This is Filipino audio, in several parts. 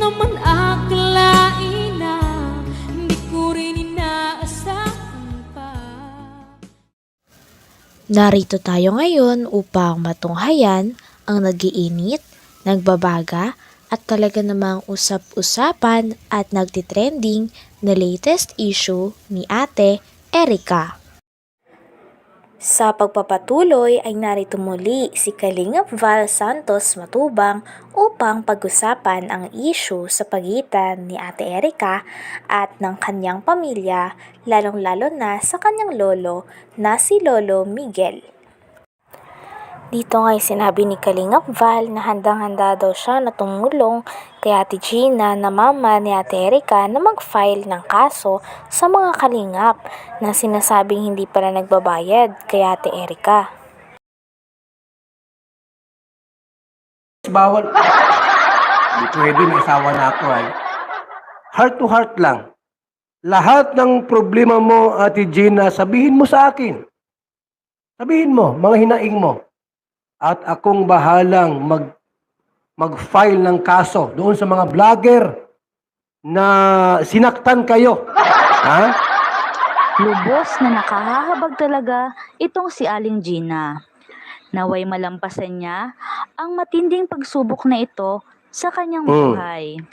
naman akalain na hindi ko rin inaasahan pa. Narito tayo ngayon upang matunghayan ang nagiinit, nagbabaga at talaga namang usap-usapan at nagtitrending na latest issue ni Ate Erica. Sa pagpapatuloy ay narito muli si Kalingap Val Santos Matubang upang pag-usapan ang issue sa pagitan ni Ate Erica at ng kanyang pamilya, lalong-lalo na sa kanyang lolo na si Lolo Miguel. Dito nga'y sinabi ni Kalingap Val na handang-handa daw siya na tumulong kay Ate Gina na mama ni Ate Erica na mag-file ng kaso sa mga kalingap na sinasabing hindi pala nagbabayad kay Ate Erica. Bawal. Hindi pwede, may asawa na ako ay. Heart to heart lang. Lahat ng problema mo, Ate Gina, sabihin mo sa akin. Sabihin mo, mga hinaing mo. At akong bahalang mag-file ng kaso doon sa mga vlogger na sinaktan kayo. Ha? Lubos na nakahahabag talaga itong si Aling Gina. Naway malampasan niya ang matinding pagsubok na ito sa kanyang buhay.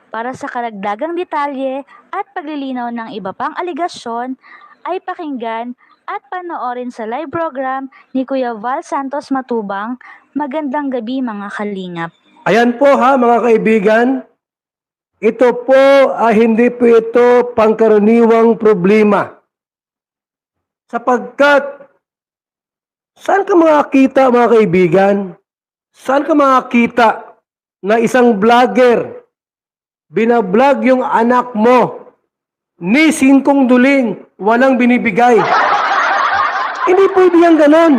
Para sa karagdagang detalye at paglilinaw ng iba pang aligasyon ay pakinggan at panoorin sa live program ni Kuya Val Santos Matubang. Magandang gabi mga kalingap. Ayan po ha, mga kaibigan. Ito po, hindi po ito pangkaraniwang problema. Sapagkat, saan ka makakita mga kaibigan? Saan ka makakita na isang vlogger, binablog yung anak mo, ni singkong duling, walang binibigay? Hindi pwede yan ganon.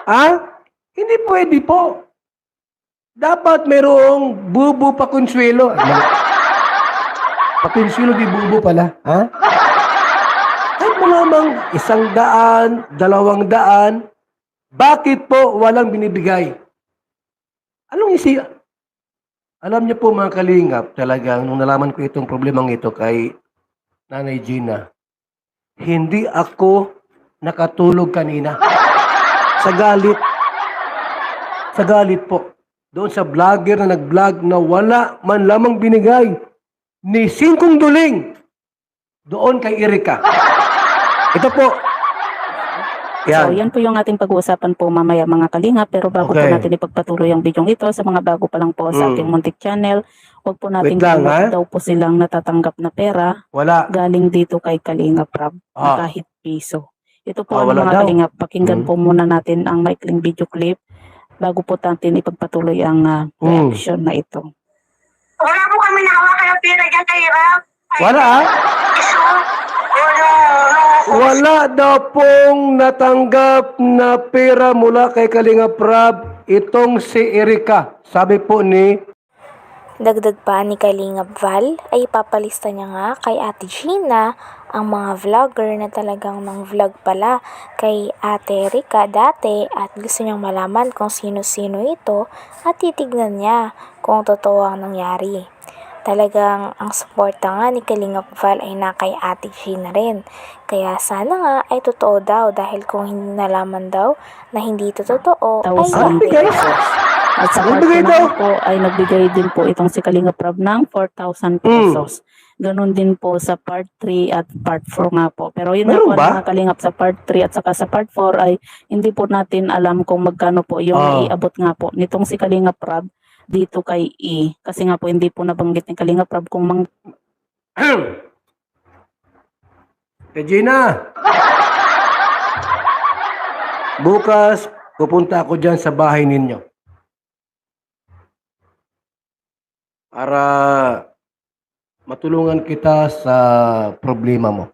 Ha? Hindi pwede po. Dapat mayroong bubo pa konsuelo. Pakonsuelo di bubo pala. Ha? Kahit mo lamang 100, 200, bakit po walang binibigay? Anong isi? Alam niyo po mga kalingap, talagang nung nalaman ko itong problemang ito kay Nanay Gina, hindi ako nakatulog kanina. Sa galit. Sa galit po. Doon sa vlogger na nag-vlog na wala man lamang binigay ni singkong duling doon kay Erica. Ito po. So, Yan. yan po yung ating pag-uusapan po mamaya mga kalingap. Pero bago po Okay. natin ipagpatuloy ang video ito sa mga bago pa lang po sa ating muntik channel, huwag po natin Wait lang, ha? daw po silang natatanggap na pera Wala. galing dito kay Kalingap Rob Ah. na kahit piso. Ito po ang Wala mga daw. kalingap. Pakinggan po muna natin ang maikling video clip bago po natin ipagpatuloy ang reaction na ito. Wala po kami nahawakan ng pera dyan kay Rob. Wala ah. Iso, Wala daw pong natanggap na pera mula kay Kalinga Prab itong si Erica. Sabi po ni Dagdag pa ni Kalingap Val ay papalista niya nga kay Ate Gina ang mga vlogger na talagang mang vlog pala kay Ate Erica dati at gusto niyang malaman kung sino-sino ito at titignan niya kung totoo ang nangyari. Talagang ang suporta nga ni Kalingap Val ay na kay Ate Gina rin. Kaya sana nga ay totoo daw dahil kung hindi nalaman daw na hindi ito totoo ay Thousand bigay? pesos. At sa part Nagbigay daw? naman po ay nagbigay din po itong si Kalingap Rob ng 4,000 pesos. Ganon din po sa part 3 at part 4 nga po. Pero yun nga Meron po ba? mga kalingap sa part 3 at saka sa part 4 ay hindi po natin alam kung magkano po yung iabot nga po nitong si Kalingap Rob dito kay E. Kasi nga po hindi po nabanggit ni Kalingap Rob kung Regina, bukas pupunta ako dyan sa bahay ninyo. Para matulungan kita sa problema mo.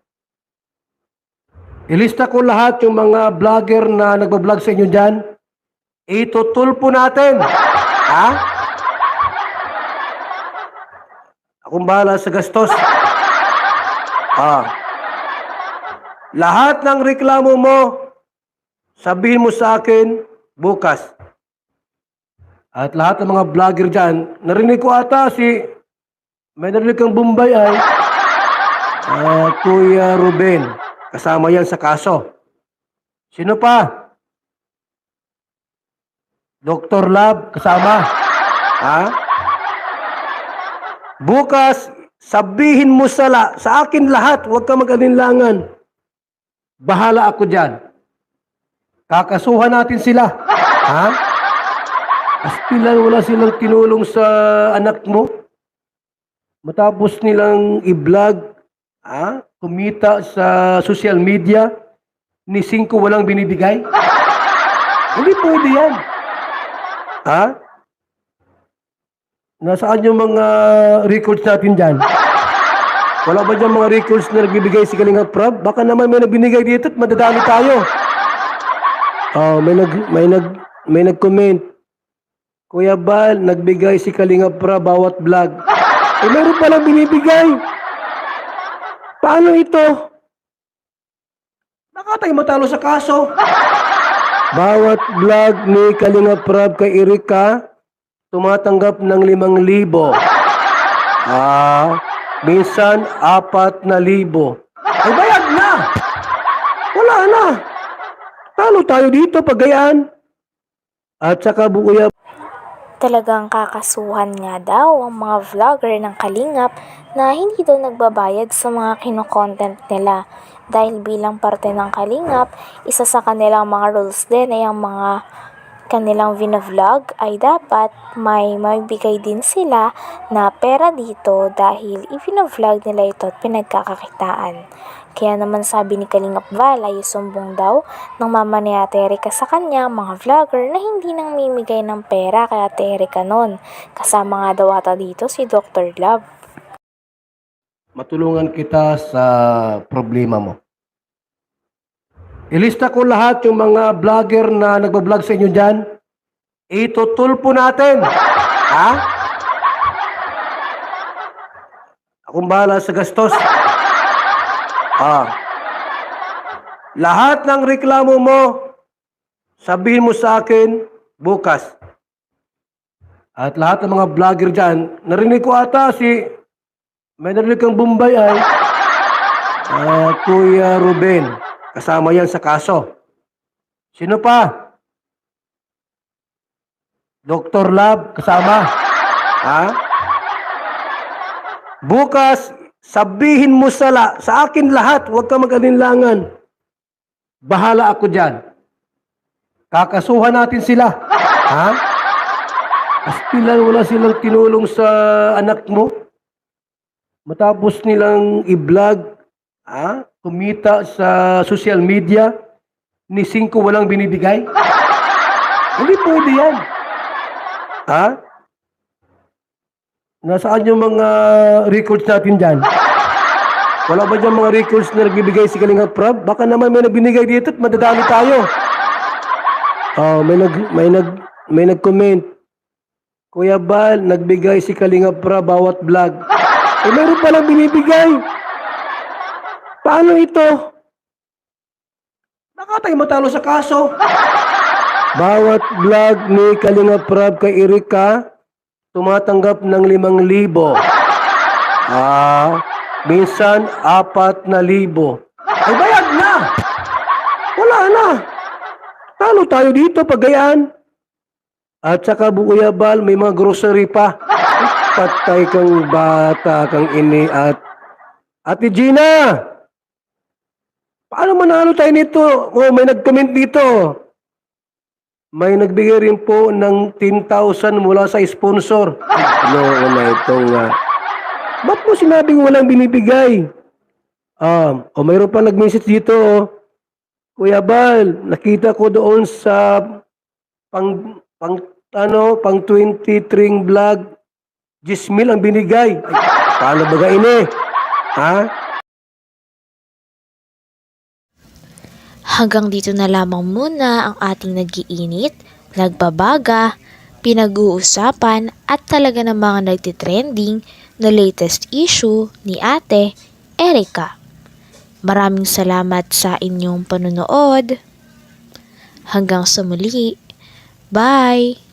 Ilista ko lahat yung mga vlogger na nagbablog sa inyo dyan. Itutulpo natin. Ha? Akong bahala sa gastos. Lahat ng reklamo mo, sabihin mo sa akin bukas. At lahat ng mga vlogger dyan, narinig ko ata si may narinig kang Bombay ay Kuya Ruben. Kasama yan sa kaso. Sino pa? Dr. Lab, kasama. Ha? Bukas, sabihin mo sa akin lahat, huwag ka mag-alinlangan. Bahala ako dyan. Kakasuhan natin sila. Ha? Astilan, wala silang tinulong sa anak mo. Matapos nilang i-vlog, kumita sa social media, ni 5 walang binibigay. Hindi pwede yan. Ha? Nasaan yung mga records natin dyan? Wala ba dyan mga records na nagbibigay si Kalinga Prab? Baka naman may nagbinigay dito at madadali tayo. May nag-comment. Kuya Bal, nagbigay si Kalinga Prab bawat vlog. Meron palang binibigay. Paano ito? Baka tayo matalo sa kaso. Bawat vlog ni Kalinga Prab kay Erika, tumatanggap ng 5,000. Minsan 4,000. Ay bayad na! Wala na! Talo tayo dito pagayaan. At saka Kuya, Talagang kakasuhan nga daw ang mga vlogger ng Kalingap na hindi daw nagbabayad sa mga kinokontent nila. Dahil bilang parte ng Kalingap, isa sa kanilang mga rules din ay ang mga kanilang vinavlog ay dapat may bigay din sila na pera dito dahil i-vinavlog nila ito at pinagkakakitaan. Kaya naman sabi ni Kalingap Val ay sumbong daw ng mama ni Ate Erika sa kanya mga vlogger na hindi nang mimigay ng pera kay Ate Erika nun. Kasama nga daw ata dito si Dr. Love. matulungan kita sa problema mo. Ilista ko lahat yung mga vlogger na nagbablog sa inyo dyan. Itutulpo natin. Ha? Akong bahala sa gastos. Lahat ng reklamo mo, sabihin mo sa akin bukas. At lahat ng mga vlogger dyan, narinig ko ata may narinig kang Bombay ay Kuya Ruben. Kasama yan sa kaso. Sino pa? Dr. Lab, kasama. Ha? Bukas, sabihin mo sa akin lahat, huwag ka mag-alinlangan. Bahala ako dyan. Kakasuhan natin sila. Ha? Astilan, wala silang tinulong sa anak mo. Matapos nilang i-vlog, kumita sa social media, ni 5 walang binibigay. Hindi pwede yan. Ha? Nasaan yung mga records natin dyan? Wala ba dyan mga records na nagbibigay si Kalinga Prab? Baka naman may nagbinigay dito at madadali tayo. May nag-comment. Kuya Bal, nagbigay si Kalinga Prab bawat vlog. Meron palang binibigay. Paano ito? Baka tayo matalo sa kaso. Bawat vlog ni Kalinga Prab kay Erika, tumatanggap ng 5,000. Minsan 4,000. Ay bayad na! Wala na! Talo tayo dito pagayaan. At saka Kuya Bal, may mga grocery pa. Patay kang bata, kang ini at Ate Gina! Paano manalo tayo nito? May nag-comment dito. May nagbigay rin po ng 10,000 mula sa sponsor. Na itong... Ba't mo sinabing walang binibigay? Mayroon pa nag-message dito. Kuya Bal, nakita ko doon sa pang 20 tring vlog, 10,000 ang binigay. Ay, paano ba ini? Ha? Hanggang dito na lamang muna ang ating nag-iinit, nagbabaga, pinag-uusapan at talaga namang nagtitrending na latest issue ni Ate Erika. Maraming salamat sa inyong panonood. Hanggang sa muli. Bye!